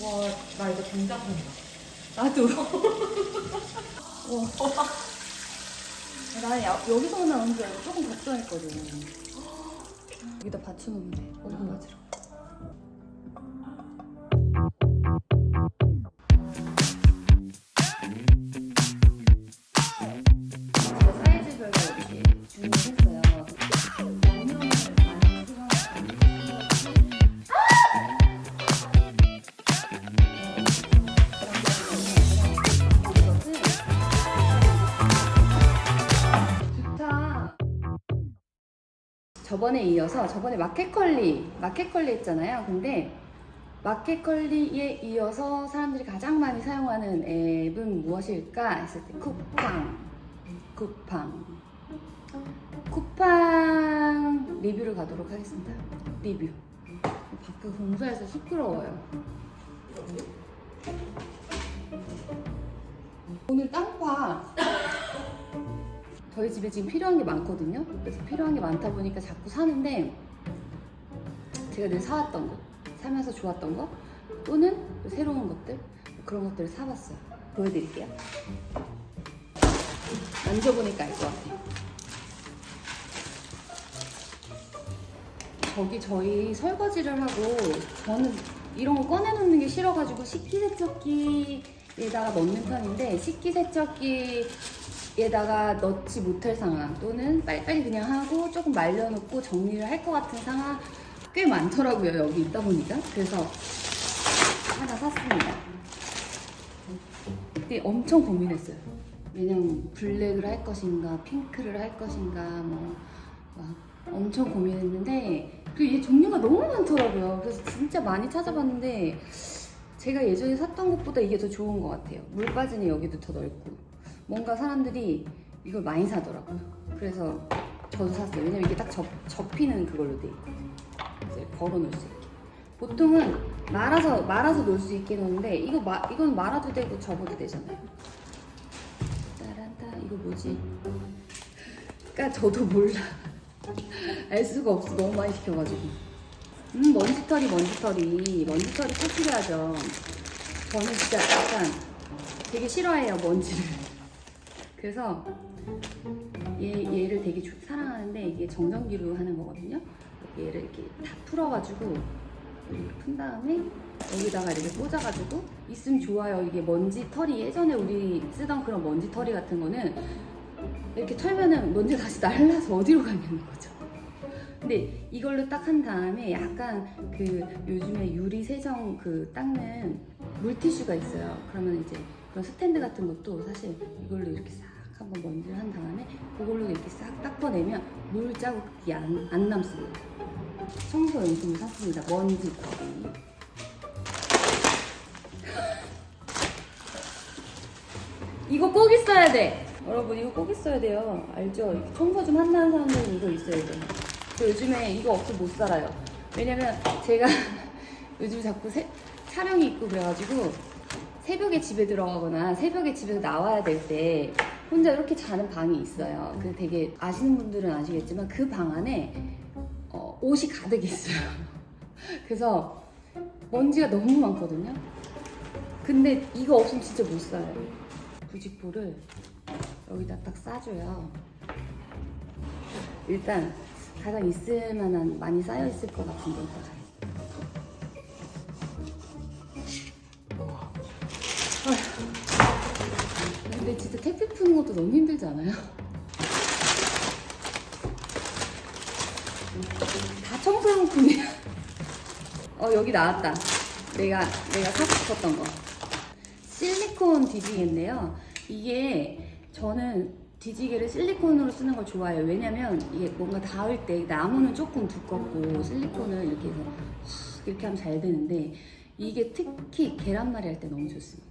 와, 나 이거 당장 산다. 나도. 와. 나 여기서 나오는 줄 알고 조금 걱정했거든. 여기다 받쳐놓으면 돼. 얼음 맞으러. 제가 사이즈별로 이렇게 주문했어요. 양념을 많이 좋다. 저번에 이어서 저번에 마켓컬리 했잖아요. 근데 마켓컬리에 이어서 사람들이 가장 많이 사용하는 앱은 무엇일까 했을 때 쿠팡 리뷰를 가도록 하겠습니다. 리뷰. 밖에 공사해서 시끄러워요. 오늘 땅파 저희 집에 지금 필요한 게 많거든요. 그래서 필요한 게 많다 보니까 자꾸 사는데 제가 늘 사왔던 거, 사면서 좋았던 거 또는 새로운 것들 그런 것들을 사봤어요. 보여드릴게요. 만져보니까 알 것 같아요. 저희 설거지를 하고 저는 이런 거 꺼내놓는 게 싫어가지고 식기세척기에다가 넣는 편인데 식기세척기에다가 넣지 못할 상황 또는 빨리빨리 그냥 하고 조금 말려놓고 정리를 할 것 같은 상황 꽤 많더라고요. 여기 있다 보니까. 그래서 하나 샀습니다. 근데 엄청 고민했어요. 왜냐면 블랙을 할 것인가 핑크를 할 것인가 막 엄청 고민했는데 이게 종류가 너무 많더라고요. 그래서 진짜 많이 찾아봤는데 제가 예전에 샀던 것보다 이게 더 좋은 것 같아요. 물 빠지니 여기도 더 넓고 뭔가 사람들이 이걸 많이 사더라고요. 그래서 저도 샀어요. 왜냐면 이게 딱 접히는 그걸로 돼 있거든요. 이제 걸어 놓을 수 있게. 보통은 말아서 놓을 수 있게 놓는데 이건 말아도 되고 접어도 되잖아요. 따란따 이거 뭐지? 그러니까 저도 몰라. 알 수가 없어. 너무 많이 시켜가지고. 먼지털이 탈출해야죠. 저는 진짜 약간 되게 싫어해요, 먼지를. 그래서 얘를 되게 사랑하는데 이게 정전기로 하는 거거든요. 얘를 이렇게 다 풀어가지고 이렇게 푼 다음에 여기다가 이렇게 꽂아가지고 있으면 좋아요. 이게 먼지털이 예전에 우리 쓰던 그런 먼지털이 같은 거는 이렇게 털면은 먼지가 다시 날라서 어디로 가냐는 거죠. 근데 이걸로 딱 한 다음에 약간 그 요즘에 유리 세정 그 닦는 물티슈가 있어요. 그러면 이제 그런 스탠드 같은 것도 사실 이걸로 이렇게 싹 한번 먼지를 한 다음에 그걸로 이렇게 싹 닦아내면 물 자국이 안 남습니다. 청소 용품을 샀습니다. 먼지털이. 이거 꼭 있어야 돼. 여러분 이거 꼭 있어야 돼요. 알죠? 청소 좀 한다는 사람들은 이거 있어야 돼. 요즘에 이거 없으면 못 살아요. 왜냐면 제가 요즘 자꾸 촬영이 있고 그래가지고 새벽에 집에 들어가거나 새벽에 집에서 나와야 될 때 혼자 이렇게 자는 방이 있어요. 그 되게 아시는 분들은 아시겠지만 그 방 안에 옷이 가득 있어요. 그래서 먼지가 너무 많거든요. 근데 이거 없으면 진짜 못 살아요. 부직포를 여기다 딱 싸줘요. 일단 가장 있을 만한 많이 쌓여 있을 것 같은 데 있다가. 근데 진짜 택배 푸는 것도 너무 힘들지 않아요? 다 청소용품이야. 여기 나왔다. 내가 사고 싶었던 거. 실리콘 뒤지개인데요. 이게 저는 뒤지개를 실리콘으로 쓰는 걸 좋아해요. 왜냐면 이게 뭔가 닿을 때 나무는 조금 두껍고 실리콘을 이렇게 해서 이렇게 하면 잘 되는데 이게 특히 계란말이 할 때 너무 좋습니다.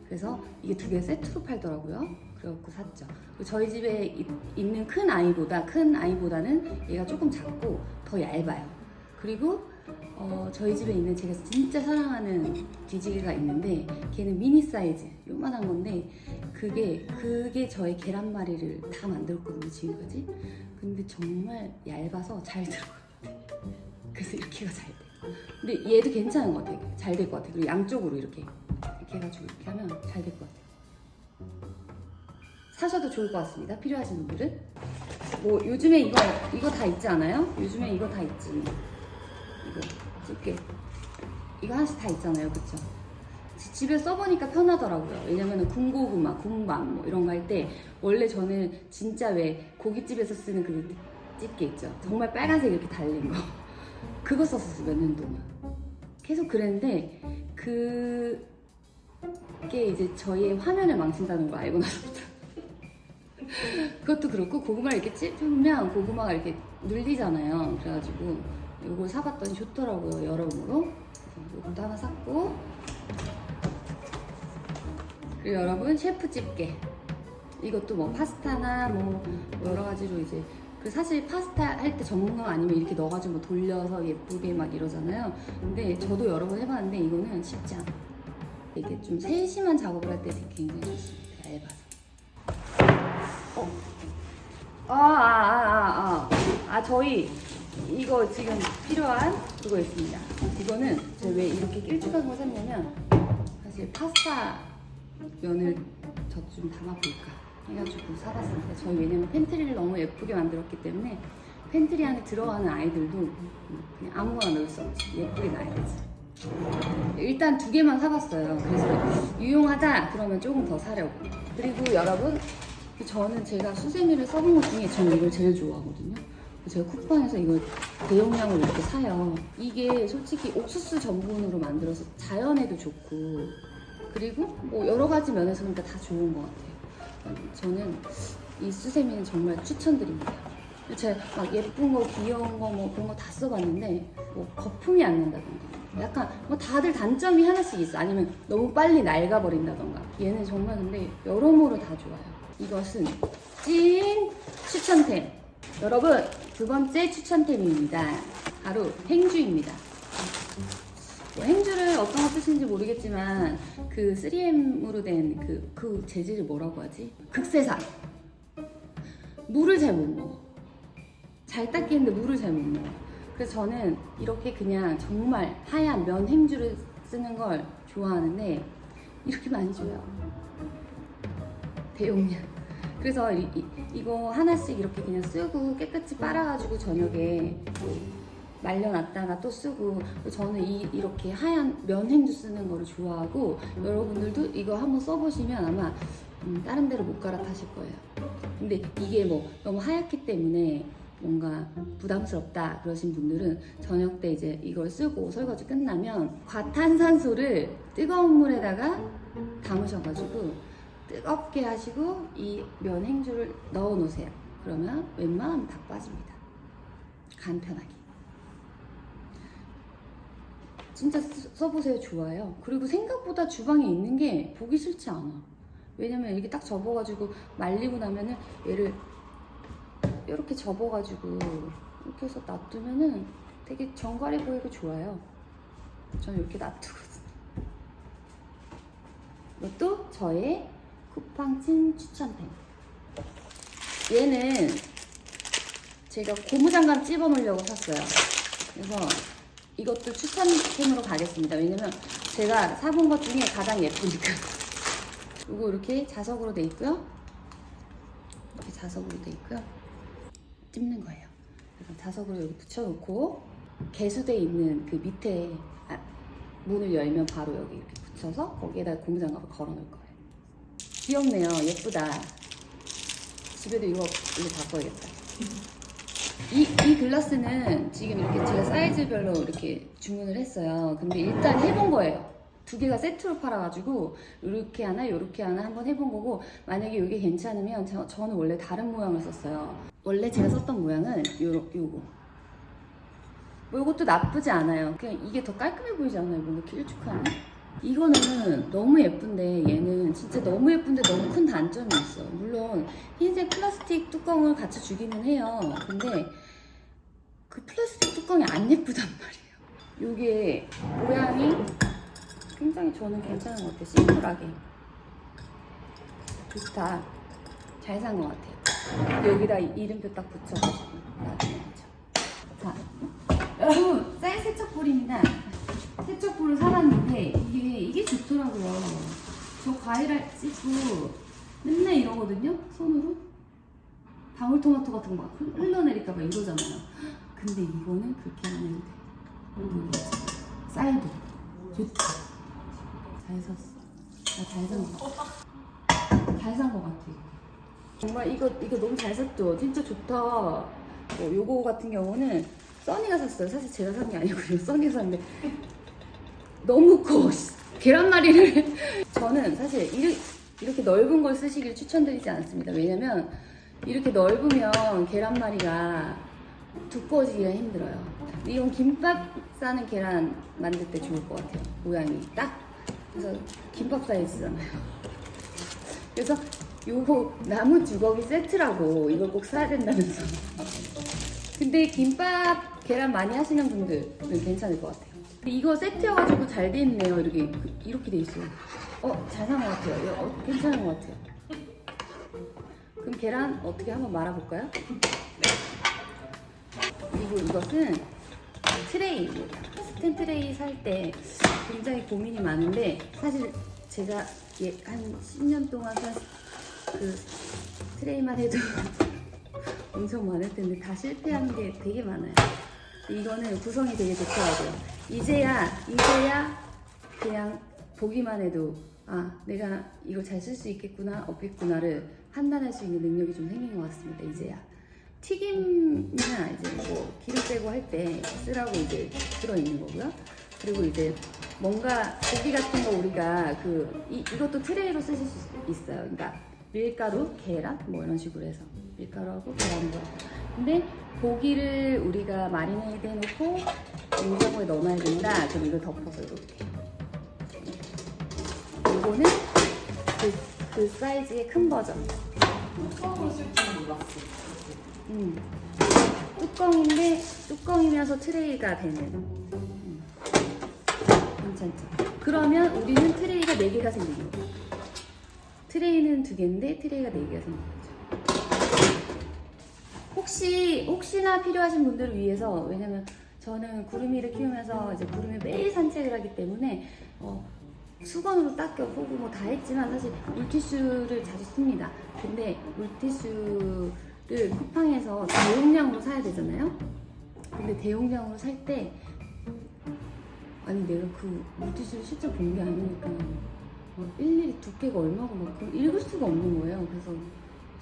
그래서 이게 두 개 세트로 팔더라고요. 그래갖고 샀죠. 저희 집에 있는 큰 아이보다는 얘가 조금 작고 더 얇아요. 그리고 저희 집에 있는 제가 진짜 사랑하는 뒤지개가 있는데 걔는 미니 사이즈 요만한 건데 그게 저의 계란말이를 다 만들었거든요 지금까지. 근데 정말 얇아서 잘 들어가요. 그래서 이렇게가 잘 돼. 근데 얘도 괜찮은 것 같아요. 잘 될 것 같아요. 그리고 양쪽으로 이렇게 해가지고 이렇게 하면 잘 될 것 같아요. 사셔도 좋을 것 같습니다. 필요하신 분들은. 뭐 요즘에 이거 다 있지 않아요? 요즘에 이거 다 있지. 이거 집게 이거 하나씩 다 있잖아요, 그쵸? 집에 써보니까 편하더라고요. 왜냐면은 군고구마, 군밤 뭐 이런 거 할 때 원래 저는 진짜 왜 고깃집에서 쓰는 그 집게 있죠? 정말 빨간색 이렇게 달린 거 그거 썼었어요, 몇 년 동안. 계속 그랬는데 그게 이제 저희의 화면을 망친다는 걸 알고 나서부터 그것도 그렇고 고구마를 이렇게 찝으면 고구마가 이렇게 눌리잖아요. 그래가지고 이걸 사봤더니 좋더라고요, 여러모로. 이것도 하나 샀고, 그리고 여러분 셰프 집게 이것도 뭐 파스타나 뭐 여러 가지로 이제 그 사실 파스타 할 때 전문가 아니면 이렇게 넣어가지고 뭐 돌려서 예쁘게 막 이러잖아요. 근데 저도 여러 번 해봤는데 이거는 쉽지 않아. 이게 좀 세심한 작업을 할 때 굉장히 좋습니다. 얇아서. 저희 이거 지금 필요한 그거 있습니다. 이거는 제가 왜 이렇게 길쭉한 거 샀냐면 사실 파스타 면을 저 좀 담아볼까 해가지고 사봤습니다. 저희 왜냐면 팬트리를 너무 예쁘게 만들었기 때문에 팬트리 안에 들어가는 아이들도 그냥 아무거나 넣을 수 없지. 예쁘게 놔야지. 일단 2개만 사봤어요. 그래서 유용하다 그러면 조금 더 사려고. 그리고 여러분 저는 제가 수세미를 써본 것 중에 저는 이걸 제일 좋아하거든요. 제가 쿠팡에서 이걸 대용량으로 이렇게 사요. 이게 솔직히 옥수수 전분으로 만들어서 자연에도 좋고 그리고 뭐 여러 가지 면에서 그러니까 다 좋은 것 같아요. 저는 이 수세미는 정말 추천드립니다. 제가 막 예쁜 거, 귀여운 거, 뭐 그런 거 다 써봤는데 뭐 거품이 안 난다던가 약간 뭐 다들 단점이 하나씩 있어. 아니면 너무 빨리 낡아버린다던가. 얘는 정말 근데 여러모로 다 좋아요. 이것은 찐 추천템. 여러분 2번째 추천템입니다. 바로 행주입니다. 뭐 행주를 어떤 거 쓰시는지 모르겠지만 그 3M으로 된 그 재질을 뭐라고 하지? 극세사. 물을 잘 못 먹어. 잘 닦이는데 물을 잘 못 먹어. 그래서 저는 이렇게 그냥 정말 하얀 면 행주를 쓰는 걸 좋아하는데 이렇게 많이 줘요. 대용량. 그래서 이거 하나씩 이렇게 그냥 쓰고 깨끗이 빨아가지고 저녁에 말려놨다가 또 쓰고. 저는 이렇게 하얀 면 행주 쓰는 거를 좋아하고 여러분들도 이거 한번 써보시면 아마 다른 데로 못 갈아타실 거예요. 근데 이게 뭐 너무 하얗기 때문에 뭔가 부담스럽다 그러신 분들은 저녁 때 이제 이걸 쓰고 설거지 끝나면 과탄산소를 뜨거운 물에다가 담으셔가지고 뜨겁게 하시고 이 면 행주를 넣어 놓으세요. 그러면 웬만하면 다 빠집니다. 간편하게. 진짜 써보세요. 좋아요. 그리고 생각보다 주방에 있는 게 보기 싫지 않아. 왜냐면 이렇게 딱 접어가지고 말리고 나면은 얘를 이렇게 접어가지고 이렇게 해서 놔두면은 되게 정갈해 보이고 좋아요. 저는 이렇게 놔두거든요. 이것도 저의 쿠팡 찐 추천템. 얘는 제가 고무장갑 집어 놓으려고 샀어요. 그래서 이것도 추천템으로 가겠습니다. 왜냐면 제가 사본 것 중에 가장 예쁘니까. 이거 이렇게 자석으로 돼 있고요. 이렇게 자석으로 돼 있고요. 찝는 거예요. 그래서 자석으로 여기 붙여놓고 개수대 있는 그 밑에 문을 열면 바로 여기 이렇게 붙여서 거기에다 고무장갑을 걸어놓을 거예요. 귀엽네요. 예쁘다. 집에도 이거 바꿔야겠다. 이 글라스는 지금 이렇게 제가 사이즈별로 이렇게 주문을 했어요. 근데 일단 해본 거예요. 2개가 세트로 팔아가지고 이렇게 하나 이렇게 하나 한번 해본 거고, 만약에 이게 괜찮으면 저는 원래 다른 모양을 썼어요. 원래 제가 썼던 모양은 요거 뭐 이것도 나쁘지 않아요. 그냥 이게 더 깔끔해 보이지 않아요? 뭔가 길쭉하니? 이거는 너무 예쁜데 얘는 진짜 너무 예쁜데 너무 큰 단점이 있어. 물론 흰색 플라스틱 뚜껑을 같이 주기는 해요. 근데 그 플라스틱 뚜껑이 안 예쁘단 말이에요. 이게 모양이 굉장히 저는 괜찮은 것 같아요. 심플하게 좋다. 잘 산 것 같아요. 여기다 이름표 딱 붙여가지고 놔두면 되죠. 자, 여러분 사이즈 세척볼입니다. 세척볼을 사봤는데 이게 좋더라고요. 저 과일을 씻고 맨날 이러거든요. 손으로 방울토마토 같은 거 막 흘러내릴까봐 이러잖아요. 근데 이거는 그렇게 안 해도 돼. 쌀도 좋지. 잘 샀어. 나 잘 산 거. 잘 산 거 같아. 정말 이거 너무 잘 샀죠. 진짜 좋다. 요거 같은 경우는 써니가 샀어요. 사실 제가 산 게 아니고요. 써니가 샀는데 너무 커. 계란말이를 저는 사실 이렇게 넓은 걸 쓰시길 추천드리지 않습니다. 왜냐면 이렇게 넓으면 계란말이가 두꺼워지기가 힘들어요. 이건 김밥 싸는 계란 만들 때 좋을 것 같아요. 모양이 딱. 그래서 김밥 사이즈잖아요. 그래서 요거 나무 주걱이 세트라고 이걸 꼭 사야 된다면서. 근데 김밥 계란 많이 하시는 분들은 괜찮을 것 같아요. 이거 세트여가지고 잘 돼 있네요. 이렇게 돼 있어요. 잘 산 것 같아요. 괜찮은 것 같아요. 그럼 계란 어떻게 한번 말아볼까요? 그리고 이것은 트레이입니다. 스텐 트레이 살 때 굉장히 고민이 많은데 사실 제가 한 10년 동안 산 그 트레이만 해도 엄청 많을 텐데 다 실패한 게 되게 많아요. 이거는 구성이 되게 좋더라고요. 이제야 그냥 보기만 해도 내가 이거 잘 쓸 수 있겠구나 없겠구나를 판단할 수 있는 능력이 좀 생긴 것 같습니다. 이제야 튀김이나 이제 뭐 기름 빼고 할 때 쓰라고 이제 들어있는 거고요. 그리고 이제 뭔가 고기 같은 거 우리가 이것도 트레이로 쓰실 수 있어요. 그러니까 밀가루, 계란 뭐 이런 식으로 해서 밀가루하고 계란도. 근데 고기를 우리가 마리네이드 해놓고 냉장고에 넣어놔야 된다. 그럼 이걸 덮어서 이렇게. 이거는 그 사이즈의 큰 버전. 처음으로 쓸 줄 몰랐어. 뚜껑이면서 트레이가 되는. 괜찮죠? 그러면 우리는 트레이가 4개가 생기는 거예요. 트레이는 2개인데 트레이가 4개가 생기는 거죠. 혹시나 필요하신 분들을 위해서, 왜냐면 저는 구름이를 키우면서 이제 구름이 매일 산책을 하기 때문에 수건으로 닦여보고 뭐 다 했지만 사실 물티슈를 자주 씁니다. 근데 물티슈를 쿠팡에서 대용량으로 사야 되잖아요. 근데 대용량으로 살 때 내가 그 물티슈를 실제 본 게 아니니까 일일이 두께가 얼마고 막 읽을 수가 없는 거예요. 그래서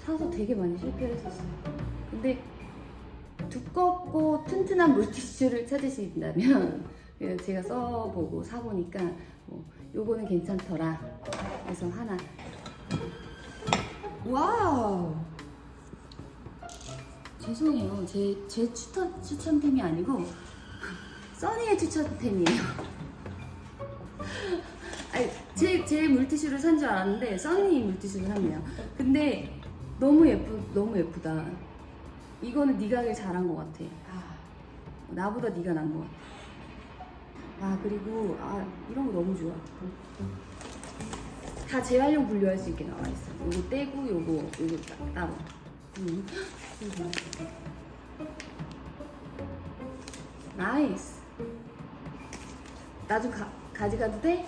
사서 되게 많이 실패를 했었어요. 근데 두껍고 튼튼한 물티슈를 찾으신다면 제가 써보고 사보니까 요거는 괜찮더라. 그래서 하나. 와우. 죄송해요. 제 추천템이 아니고 써니의 추천템이에요. 제 물티슈를 산 줄 알았는데 써니 물티슈를 샀네요. 근데 너무 예쁘다. 이거는 네가 하길 잘한 것 같아. 나보다 네가 난 것 같아. 그리고 이런 거 너무 좋아. 다 재활용 분류할 수 있게 나와 있어. 요거 떼고 요거 따로. 나이스. 나 좀 가져가도 돼?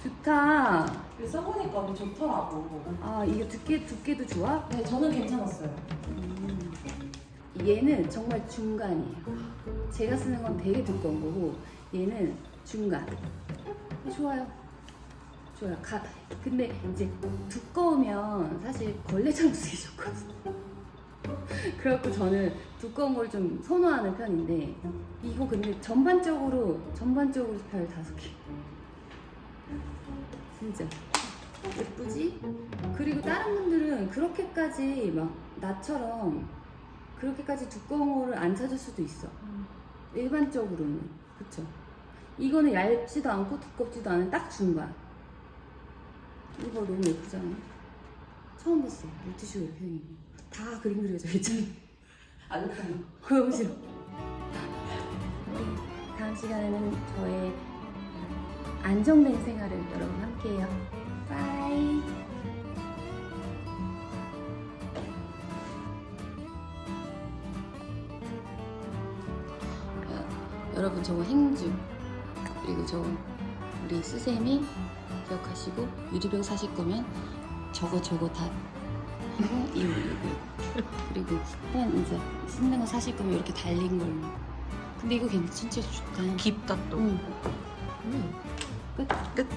좋다. 써보니까 너무 좋더라고. 이게 두께도 좋아? 네, 저는 괜찮았어요. 얘는 정말 중간이에요. 제가 쓰는 건 되게 두꺼운 거고 얘는 중간. 좋아요. 근데 이제 두꺼우면 사실 걸레장 쓰기 좋거든요. 그래갖고 저는 두꺼운 걸 좀 선호하는 편인데 이거 근데 전반적으로 별 5개. 진짜 예쁘지? 그리고 다른 분들은 그렇게까지 막 나처럼 그렇게까지 두꺼운 거를 안 찾을 수도 있어. 일반적으로는. 그쵸? 이거는 얇지도 않고 두껍지도 않은 딱 중간. 이거 너무 예쁘잖아. 처음 봤어. 물티슈 이렇게 생긴 거. 다 그림 그려져 있잖아. 아늑한 거. 너무 싫어. 다음 시간에는 저의 안정된 생활을 여러분 함께해요. 빠이. 여러분 저거 행주 그리고 저 우리 스쌤이 기억하시고 유리병 사실 거면 저거 다 하고 이거 그리고 펜 이제 쓰는 거 사실 거면 이렇게 달린 걸로. 근데 이거 진짜 좋다. 깊다 또. 응. 끝.